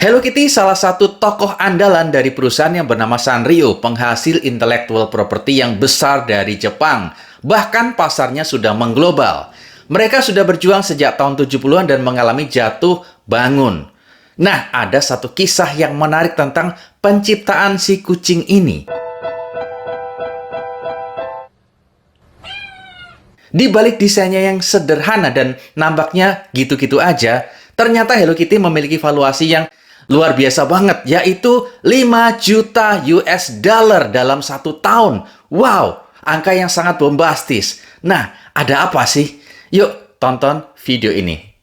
Hello Kitty salah satu tokoh andalan dari perusahaan yang bernama Sanrio, penghasil intellectual property yang besar dari Jepang. Bahkan pasarnya sudah mengglobal. Mereka sudah berjuang sejak tahun 70-an dan mengalami jatuh bangun. Nah, ada satu kisah yang menarik tentang penciptaan si kucing ini. Di balik desainnya yang sederhana dan nampaknya gitu-gitu aja, ternyata Hello Kitty memiliki valuasi yang luar biasa banget, yaitu 5 juta US dollar dalam 1 tahun. Wow, angka yang sangat bombastis. Nah, ada apa sih? Yuk, tonton video ini.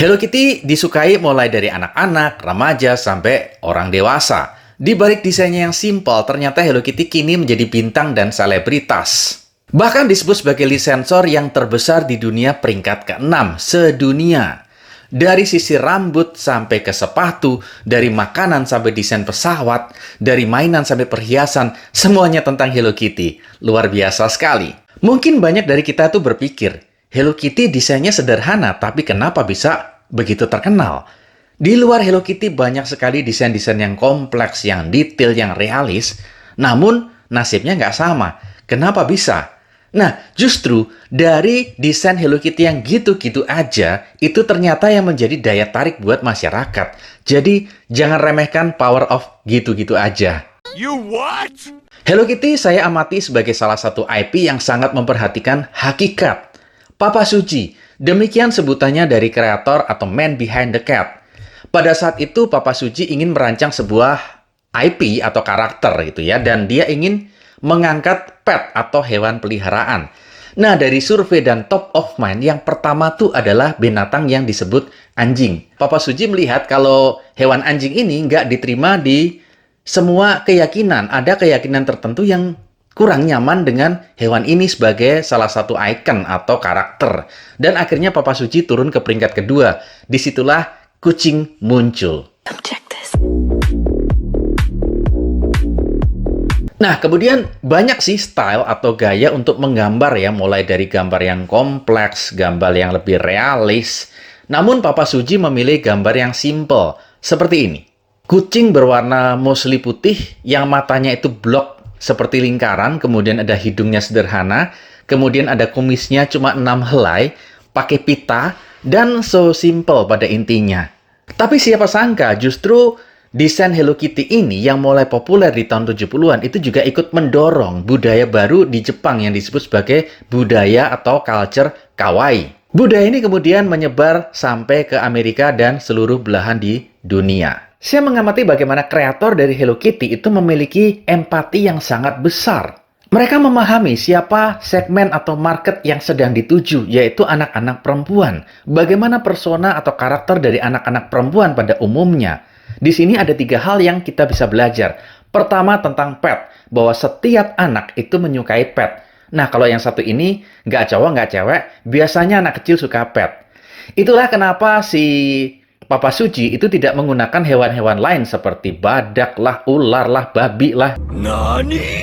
Hello Kitty disukai mulai dari anak-anak, remaja, sampai orang dewasa. Di balik desainnya yang simpel, ternyata Hello Kitty kini menjadi bintang dan selebritas. Bahkan disebut sebagai lisensor yang terbesar di dunia peringkat ke-6 sedunia. Dari sisi rambut sampai ke sepatu, dari makanan sampai desain pesawat, dari mainan sampai perhiasan, semuanya tentang Hello Kitty. Luar biasa sekali. Mungkin banyak dari kita tuh berpikir, Hello Kitty desainnya sederhana, tapi kenapa bisa begitu terkenal? Di luar Hello Kitty banyak sekali desain-desain yang kompleks, yang detail, yang realis. Namun, nasibnya nggak sama. Kenapa bisa? Nah, justru dari desain Hello Kitty yang gitu-gitu aja, itu ternyata yang menjadi daya tarik buat masyarakat. Jadi, jangan remehkan power of gitu-gitu aja. You what? Hello Kitty saya amati sebagai salah satu IP yang sangat memperhatikan hakikat. Papa Suji, demikian sebutannya dari kreator atau man behind the cat. Pada saat itu, Papa Suji ingin merancang sebuah IP atau karakter gitu ya, dan dia ingin mengangkat pet atau hewan peliharaan. Nah, dari survei dan top of mind, yang pertama tuh adalah binatang yang disebut anjing. Papa Suji melihat kalau hewan anjing ini nggak diterima di semua keyakinan. Ada keyakinan tertentu yang kurang nyaman dengan hewan ini sebagai salah satu ikon atau karakter. Dan akhirnya Papa Suji turun ke peringkat kedua. Disitulah kucing muncul. Nah, kemudian banyak sih style atau gaya untuk menggambar ya. Mulai dari gambar yang kompleks, gambar yang lebih realis. Namun Papa Suji memilih gambar yang simple. Seperti ini. Kucing berwarna musli putih yang matanya itu blok seperti lingkaran, kemudian ada hidungnya sederhana, kemudian ada kumisnya cuma 6 helai, pakai pita, dan so simple pada intinya. Tapi siapa sangka justru desain Hello Kitty ini yang mulai populer di tahun 70-an itu juga ikut mendorong budaya baru di Jepang yang disebut sebagai budaya atau culture kawaii. Budaya ini kemudian menyebar sampai ke Amerika dan seluruh belahan di dunia. Saya mengamati bagaimana kreator dari Hello Kitty itu memiliki empati yang sangat besar. Mereka memahami siapa segmen atau market yang sedang dituju, yaitu anak-anak perempuan. Bagaimana persona atau karakter dari anak-anak perempuan pada umumnya. Di sini ada 3 hal yang kita bisa belajar. Pertama tentang pet, bahwa setiap anak itu menyukai pet. Nah, kalau yang satu ini, nggak cowok, nggak cewek, biasanya anak kecil suka pet. Itulah kenapa si Papa Suji itu tidak menggunakan hewan-hewan lain seperti badak lah, ular lah, babi lah. Nani?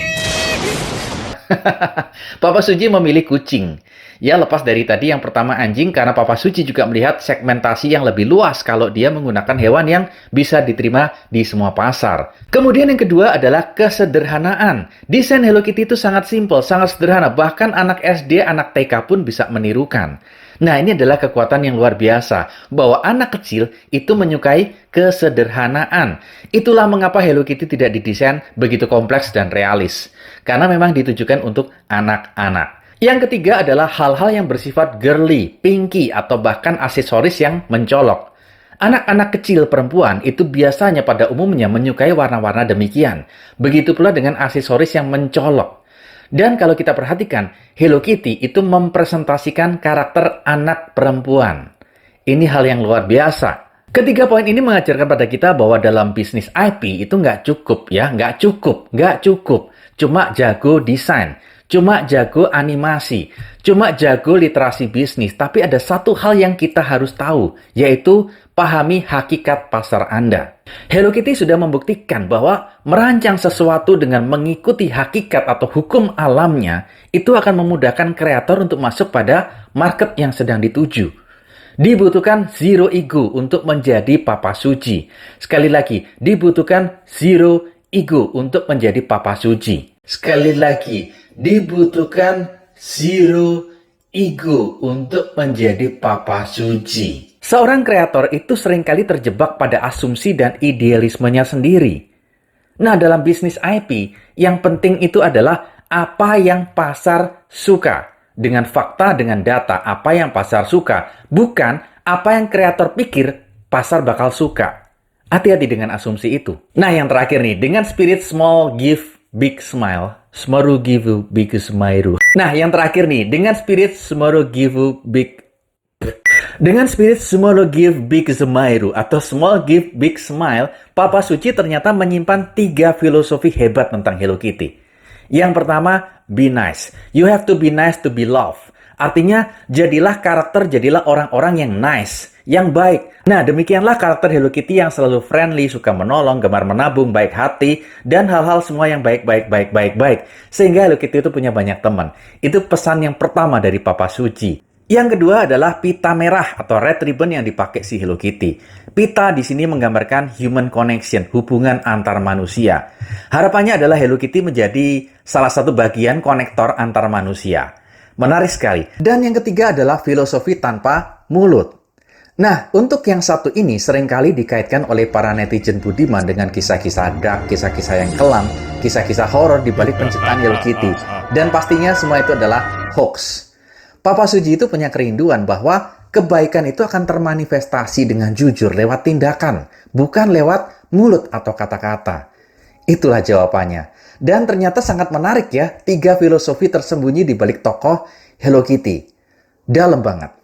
Papa Suji memilih kucing. Ya, lepas dari tadi yang pertama anjing, karena Papa Suji juga melihat segmentasi yang lebih luas kalau dia menggunakan hewan yang bisa diterima di semua pasar. Kemudian yang kedua adalah kesederhanaan. Desain Hello Kitty itu sangat simpel, sangat sederhana. Bahkan anak SD, anak TK pun bisa menirukan. Nah, ini adalah kekuatan yang luar biasa, bahwa anak kecil itu menyukai kesederhanaan. Itulah mengapa Hello Kitty tidak didesain begitu kompleks dan realis. Karena memang ditujukan untuk anak-anak. Yang ketiga adalah hal-hal yang bersifat girly, pinky, atau bahkan aksesoris yang mencolok. Anak-anak kecil perempuan itu biasanya pada umumnya menyukai warna-warna demikian. Begitu pula dengan aksesoris yang mencolok. Dan kalau kita perhatikan, Hello Kitty itu mempresentasikan karakter anak perempuan. Ini hal yang luar biasa. Ketiga poin ini mengajarkan pada kita bahwa dalam bisnis IP itu nggak cukup ya, nggak cukup. Cuma jago desain, cuma jago animasi, cuma jago literasi bisnis. Tapi ada satu hal yang kita harus tahu, yaitu pahami hakikat pasar Anda. Hello Kitty sudah membuktikan bahwa merancang sesuatu dengan mengikuti hakikat atau hukum alamnya itu akan memudahkan kreator untuk masuk pada market yang sedang dituju. Dibutuhkan zero ego untuk menjadi Papa Suji. Sekali lagi, dibutuhkan zero ego untuk menjadi Papa Suji. Sekali lagi, dibutuhkan zero ego untuk menjadi Papa Suji. Seorang kreator itu seringkali terjebak pada asumsi dan idealismenya sendiri. Nah, dalam bisnis IP, yang penting itu adalah apa yang pasar suka. Dengan fakta, dengan data, apa yang pasar suka. Bukan apa yang kreator pikir pasar bakal suka. Hati-hati dengan asumsi itu. Nah, yang terakhir nih, dengan spirit small give big smile. Tomorrow give you big smile. Nah, yang terakhir nih, dengan spirit tomorrow give you big small give big smile atau small give big smile, Papa Suji ternyata menyimpan 3 filosofi hebat tentang Hello Kitty. Yang pertama, be nice. You have to be nice to be loved. Artinya, jadilah karakter, jadilah orang-orang yang nice, yang baik. Nah, demikianlah karakter Hello Kitty yang selalu friendly, suka menolong, gemar menabung, baik hati, dan hal-hal semua yang baik. Sehingga Hello Kitty itu punya banyak teman. Itu pesan yang pertama dari Papa Suji. Yang kedua adalah pita merah atau red ribbon yang dipakai si Hello Kitty. Pita di sini menggambarkan human connection, hubungan antar manusia. Harapannya adalah Hello Kitty menjadi salah satu bagian konektor antar manusia. Menarik sekali. Dan yang ketiga adalah filosofi tanpa mulut. Nah, untuk yang satu ini seringkali dikaitkan oleh para netizen budiman dengan kisah-kisah dark, kisah-kisah yang kelam, kisah-kisah horor di balik penciptaan Hello Kitty. Dan pastinya semua itu adalah hoax. Papa Suji itu punya kerinduan bahwa kebaikan itu akan termanifestasi dengan jujur lewat tindakan, bukan lewat mulut atau kata-kata. Itulah jawabannya. Dan ternyata sangat menarik ya, 3 filosofi tersembunyi di balik tokoh Hello Kitty. Dalam banget.